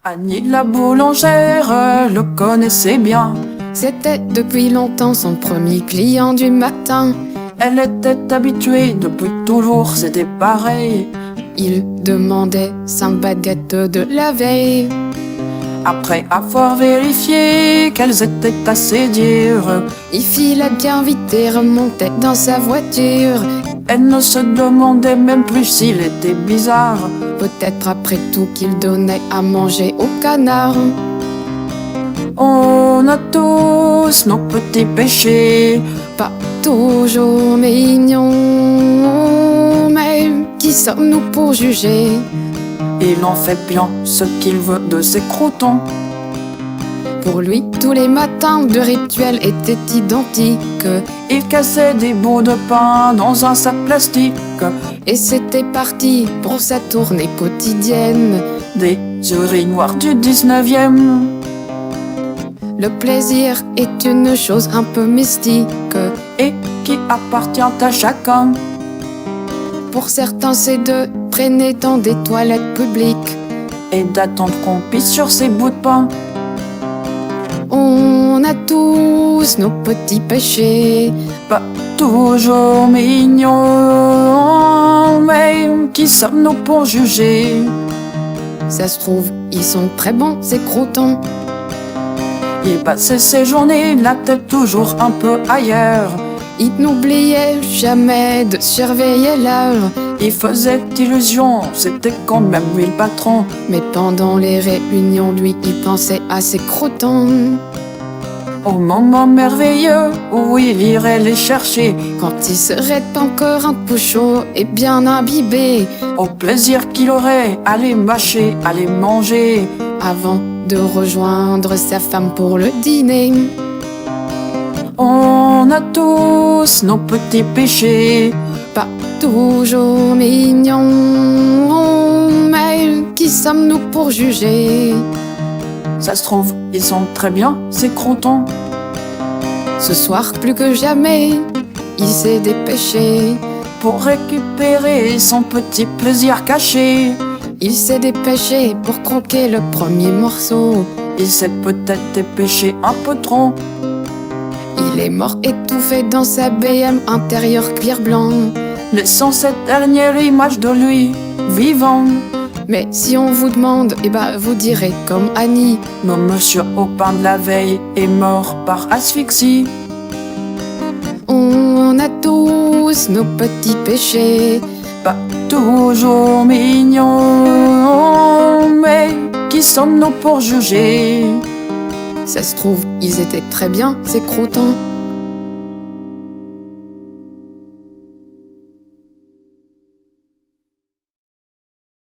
Annie la boulangère le connaissait bien. C'était depuis longtemps son premier client du matin. Elle était habituée depuis toujours, c'était pareil. Il demandait 5 baguettes de la veille. Après avoir vérifié qu'elles étaient assez dures, Il fila bien vite et remontait dans sa voiture. elle ne se demandait même plus s'il était bizarre. Peut-être après tout qu'il donnait à manger au canard. On a tous nos petits péchés, Pas toujours mignons, mais qui sommes-nous pour juger? il en fait bien ce qu'il veut de ses croûtons. Pour lui, tous les matins de rituel étaient identiques. Il cassait des bouts de pain dans un sac plastique. Et c'était parti pour sa tournée quotidienne. Des urinoirs du 19e. Le plaisir est une chose un peu mystique. Et qui appartient à chacun. Pour certains, c'est de traîner dans des toilettes publiques. Et d'attendre qu'on pisse sur ses bouts de pain. On a tous nos petits péchés. Pas toujours mignons, mais qui sommes-nous pour juger? Ça se trouve, ils sont très bons, ces croûtons. Il passait ses journées la tête toujours un peu ailleurs. Il n'oubliait jamais de surveiller l'heure. Il faisait illusion, c'était quand même lui le patron. Mais pendant les réunions, lui, il pensait à ses croûtons. Au moment merveilleux où il irait les chercher, Quand il serait encore un peu chaud et bien imbibé, au plaisir qu'il aurait à les mâcher, à les manger. avant de rejoindre sa femme pour le dîner. On a tous nos petits péchés, Pas toujours mignons, mais qui sommes-nous pour juger? ça se trouve, ils sont très bien, ces croûtons. Ce soir, plus que jamais, il s'est dépêché. Pour récupérer son petit plaisir caché. Il s'est dépêché pour croquer le premier morceau. Il s'est peut-être dépêché un peu trop. Il est mort étouffé dans sa BM intérieure cuir blanc. Laissant cette dernière image de lui, vivant. Mais si on vous demande, vous direz comme Annie. Nos monsieur au pain de la veille est mort par asphyxie. On a tous nos petits péchés. Pas toujours mignons, mais qui sommes-nous pour juger? Ça se trouve, ils étaient très bien, ces croûtons.